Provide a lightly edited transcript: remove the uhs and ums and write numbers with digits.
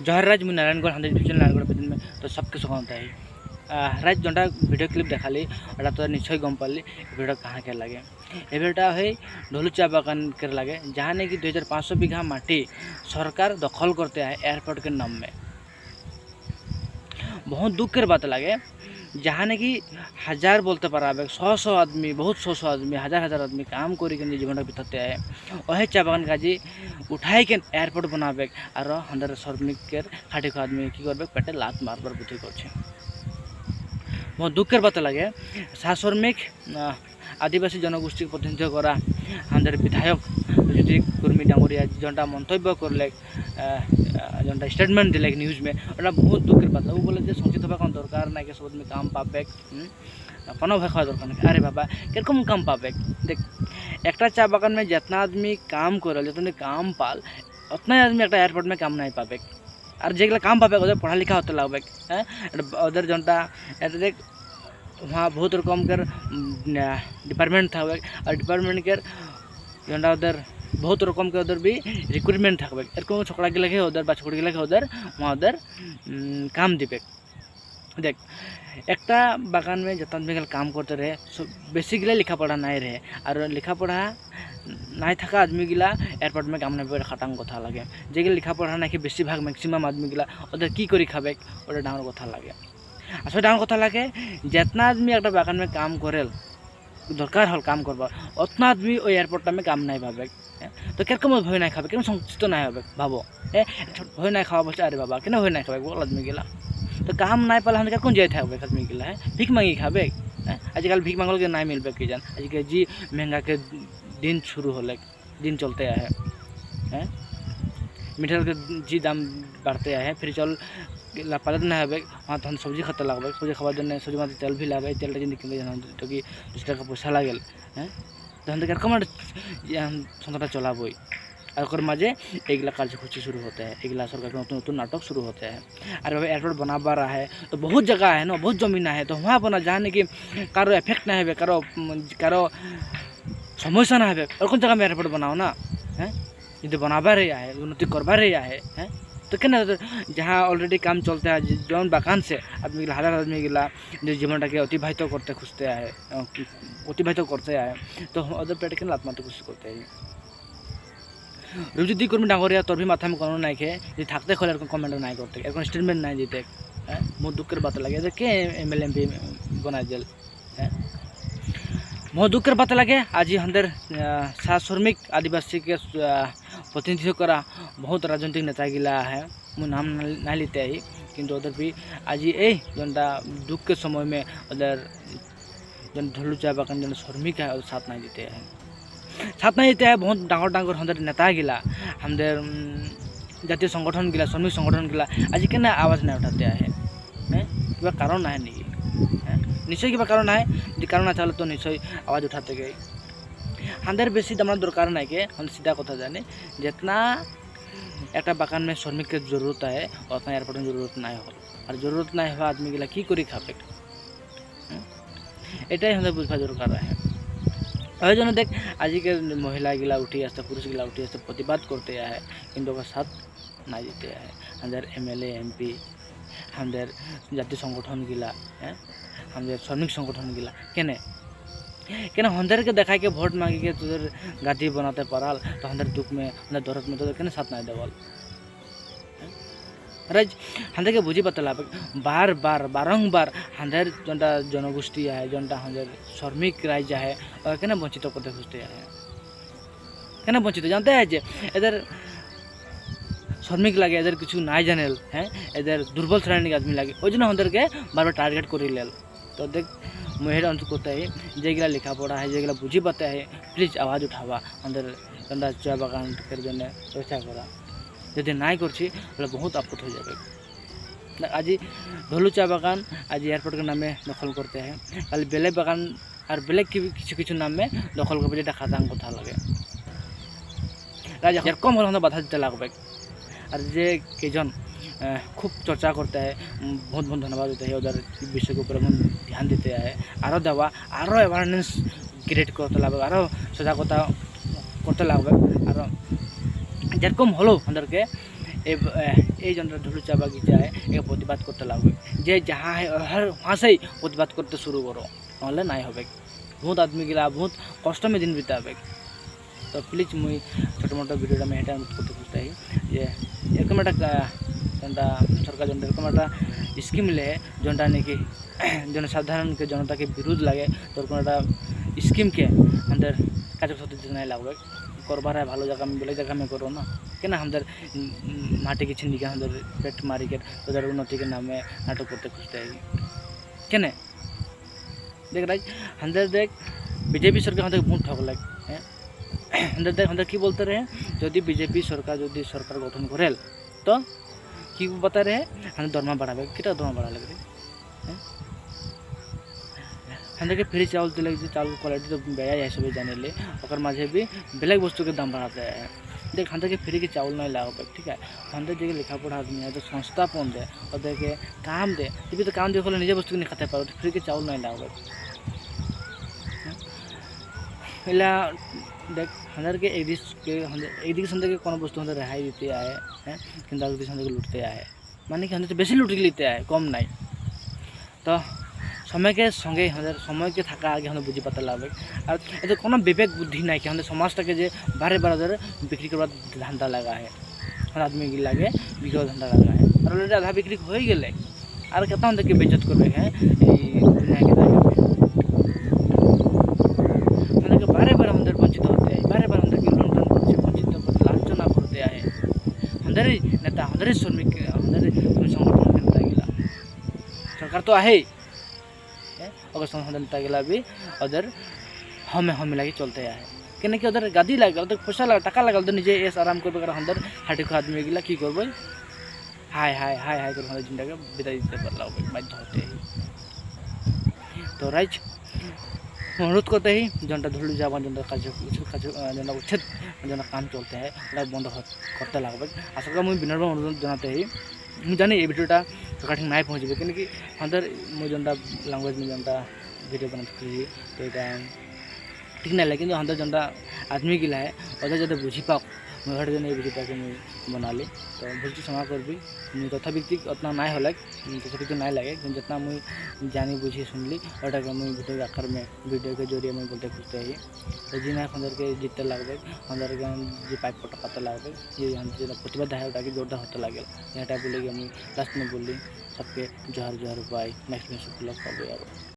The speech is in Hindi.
जहर राज मुझे नारायणगढ़ हंड्रेड डिविजन नारायणगढ़ पे में तो सबके सुखाता है राज जोटा वीडियो क्लिप देखाली एटा तो निश्चय गम पाली वीडियो कहाँ के लगे ये वीडियोटा है ढोलुचा बागान के लगे जहाँ ने कि 2500 बीघा माटी सरकार दखल करते हैं एयरपोर्ट के नाम में। बहुत दुख की बात लगे जहाँ ने कि 1000 बोलते पारा 100 आदमी बहुत 100 आदमी 1000 आदमी काम कर जीवन बिताते हैं वही चा बागान का जी उठाई के एयरपोर्ट बनाबे और हंदर श्रमिक के खाटी आदमी की करबे पेटे लात मारबार बुद्धि कर। बहुत दुखर बात लगे श्रमिक आदिवासी जनगोष्ठी प्रतिनिधित्व करा हमारे विधायक ज्योति कुर्मी डांगरिया जोटा मंतव्य करले जोटा स्टेटमेंट दिले न्यूज में ओटा बहुत दुखर बात वो बोले संचित हवा कौन दरकार ना कि सब आदमी काम पाबे कोनो भय खावा दरकार नहीं। अरे बाबा किरकम काम पाबे देख एक चा बागान में जितना आदमी काम कर जितने काम पाल उतना आदमी एक एयरपोर्ट में काम नहीं पाबे और जेगला काम पाबे उधर पढ़ा लिखा होते लगबे उधर जोटा देख वहाँ बहुत रकम कर डिपार्टमेंट था और डिपार्टमेंट के जोटा उधर बहुत रकम के उधर भी रिक्रूटमेंट थकबे एरकम छोकरा के लगे उधर बा छोकरी के लगे उधर वहाँ उधर काम दिबे। देख एक बागान में जितना आदमी काम करते रहे बेसी गिला लिखा पढ़ा नहीं रहे और लिखा पढ़ा नहीं थका आदमी गिला एयरपोर्ट में काम नहीं खाटांग कथा लगे जेगल लिखा पढ़ा ना कि बेसि भाग मैक्सिमाम आदमी गिला उधर की करी खाबे ओटा डांगर कथा लगे आसले डांगर कथा लगे जितना आदमी एक बागान में काम करे दरकार हल काम करवा उतना आदमी वो एयरपोर्ट में काम नहीं पाबे तो किरकम भय नहीं खाबे क्या संचित नहीं हे भावो भय नहीं खावा बोलते अरे बाबा क्या भय नहीं खाबे बोल आदमी गिला तो काम नहीं पाला हम कौन जाए थे आदमी गिला है भीख मांगी खाबे आजकल भीख मांगल के नहीं मिलबे कि जान आजकल जी महंगा के दिन शुरू होले दिन चलते है मिठाई के जी दाम बढ़ते हैं फिर चल पालत नहीं है वहाँ तो हम सब्जी खतर लगभग सब्जी खावा देने सब्जी में तेल भी लगे तेल निकले तो कि 2 टाका पैसा लगे तो हम कम संस्था चलाब और माजे एगला कार्यसूची शुरू होते हैं एगला सरकार के नतून नतून नाटक शुरू होते हैं। और एयरपोर्ट बना रहा है तो बहुत जगह है ना बहुत जमीन है तो वहाँ बना जहाँ कि कारो एफेक्ट नहीं है कारो समस्या ना है और कौन जगह में एयरपोर्ट बनाओ ना है यदि बनाबा रहा है उन्नति करवा रहा है तो क्या जहाँ ऑलरेडी काम चलता है जौन बागान से आदमी गिला 1000 आदमी गिला जो जीवन के अतिबाहित करते खुजते है अतिबाहित करते हैं तो अदर पेट के आत्महत्या कोशिश करते हैं। रुचि कर्मी डांगरिया तोर भी माथा में कोनो नहीं खे थकते खोल कमेंट नहीं करते एरकम स्टेटमेंट नहीं जीते बहुत दुखर बात लगे के MLA MP बना दिल बहुत दुखर बात लगे आज हंदर श्रमिक आदिवासी के प्रतिनिधित्व करा बहुत राजनीतिक नेता गिला है मुझे नाम नहीं लेते ही किंतु उधर भी आज ये जोटा दुख के समय में उधर जो ढोलुचा बागान जो श्रमिक है साथ नहीं देते हैं बहुत डांगर डांगर हमारे नेता गिला हमारे जातीय संगठन गिला श्रमिक संगठन गिला आज के आवाज़ नहीं उठाते हैं क्या कारण है नहीं निश्चय क्या कारण है जो कारण ना तो निश्चय आवाज़ उठाते गए हमारे बेसि दाम दरकार नहीं के हम सीधा कथा जाने जितना एक बागान में श्रमिक के जरूरत है उतना एयरपोर्ट में जरूरत नहीं हो और जरूरत नहीं हुआ आदमी गिला की करी खाबे एटाई हमें बुझा दरकार है। और जो देख आज के महिला गिला उठी आसते पुरुष गिला उठी आसते प्रतिबाद करते हैं किंतु साथ ना देते हैं हमारे MLA MP हमारे जातीय संगठन गिला हमारे श्रमिक संगठन गिला केने क्या हंदर के देखा के वोट मांगी के तुझे गादी बनाते पड़ाल तो हंदर दुख में हंदर दौरत में तो क्या साथ नहीं देवल रज हंदर के बुझी बतला बार बार बारंबार हंदर जोटा जनगोष्ठी है जोटा हंदर श्रमिक राज्य है और क्या वंचित करते खुजते हैं क्या वंचित जानते हैं जे इधर श्रमिक लगे इधर कुछ नहीं जाने हैं इधर दुर्बल श्रेणी के आदमी लगे वो हंदर के बार बार टारगेट कर लेल तो देख मुझे अंत करते है जेगला लिखा पढ़ा है जेगला बुझी पाते है प्लीज आवाज़ उठावा अंदर गंदा चा बागान कर चर्चा करा यदि नहीं कर बहुत आपत्त हो जाए। आज ढोलू चा बागान आज एयरपोर्ट के नाम में दखल करते हैं कल बेले बागान और बेले किछु नाम में दखल कर जो खातांग कथा लगे राजा कम हल बाधा दीते लगभग और जे कईजन खूब चर्चा करते हैं बहुत बहुत धन्यवाद देते हैं उधर विषय के ऊपर ध्यान देते हैं आरो देवा आरो अवेयरनेस क्रिएट करते लगभग आरो सजागता करते लगभग और जेरकम हलो अंदर के এই যেটা ঢুলু চা বাগিচা এ প্রতিবাদ করতে লাগবে, যে যাহা হর ভাষাই প্রতিবাদ করতে শুরু করো, নহলে নাই হবে। বহুত আদমি গিলা বহুত কষ্ট মে দিন বিতাবে। তো প্লিজ মুই ছোটো মোটো ভিডিওটা আমি এটা অনুরোধ করতে খুঁজতে যে এরকম একটা যেটা সরকার যেটা এরকম একটা স্কিম লে যেটা নাকি জনসাধারণকে জনতাকে বিরোধ লাগে, তো এরকম একটা স্কিমকে আমাদের কাজে সত্যি নাই লাগবে করবার है ভালো জায়গা বলে জায়গা में करो ना, কেন আমাদের মাটি की छीन के আমাদের पेट मारी के তোদের उन्नति के नाम में नाटक करते खुजते है কেন देख राज हमদের देख बीजेपी सरकार আমাদের बहुत ठग लाग হ্যাঁ हमদের देख हमদের কি বলতে रहे যদি बीजेपी सरकार যদি सरकार गठन करेल तो কি बता रहे हम दरमा बढ़ावे कितना दरमा बढ़ा लगे हमके फ्री चावल दिले चावल क्वालिटी तो बेया है सब जाने ले और माझे भी बेलेग वस्तु के दाम बढ़ाते हैं। देख हमके फ्री के चावल नहीं लाओ ठीक है, हमদের दिखे लिखा पढ़ा आदमी है तो संस्थापन दे और देखे काम दे तभी तो काम देखो निजे वस्तु नहीं खाते पारो, फ्री के चावल नहीं लाओ इला देख हमारे के एडिक्शन के कौन वस्तु हमें रेहाई देते आए हैं किंतु हमके लुटते आए, माने कि हमसे बेसि लुट लेते आए कम नहीं। तो समय के संगे हमारे समय के थाका आगे हमें बुझी पता लगे और ये कोनो विवेक बुद्धि नहीं कि हमें समाजटा के बारे बारे बिक्री करवा धंधा लगा है, हर आदमी की लगे बिक्री धंधा लगा है और ऑलरेडी आधा बिक्री हो ही गए और कहता हूँ देखिए बेइज्जत करबे हैं दुनिया के हमके बारे बारे अंदर वंचित होते हैं, बारे बारे अंदर के लुंठन से वंचित लांछना करते हैं हमारे नेता हमारे श्रमिक हमारे संगठन के नेता गिला सरकार तो है अगर संसाधन तगला भी उधर हमें लगे चलते आए क्या कि उधर गादी लगे उधर पैसा लगा टाका लगा उधर निजे एस आराम कर अंदर हाटी को आदमी गिला कि करब हाय हाय हाय हाय कर जिंदा के बिता दीते पारला बाध्य होते ही। तो राइज अनुरोध करते ही जनता धुलू जावा जनता जनता उच्छेद जना काम चलते हैं बंद करते लगे आशा करा मुझे विनम्र अनुरोध जनाते ही मुझे जानी ये भिडियोटा सरकार ठीक नहीं पहुँचे कि हमारे मुझे जनता लैंग्वेज में जनता भिडियो बनाते खुशी तो यहाँ ठीक नहीं लगे हमारे जनता आदमी गिला है और जो बुझी पाओ मुझे नहीं बुझी पाके मुझे बना ली तो भूल क्षमा कर भी मुझे तथा व्यक्ति उतना नहीं होलक तथा नहीं लगे जितना मुझे जानी बुझी सुनली और मुझे भिडियो आकार में भिडियो के जरिए मुझे बोलते खुजते ही तो जी ना हमारे के जीतते लगे हमारे जी पाइप पटाते लगे ये हम प्रतिबद्ध है कि जोरदार होते लगे यहाँ बोले मुझे लास्ट में बोली सबके जोहर जोहर बाय नेक्स्ट में शुक्ला पाबे।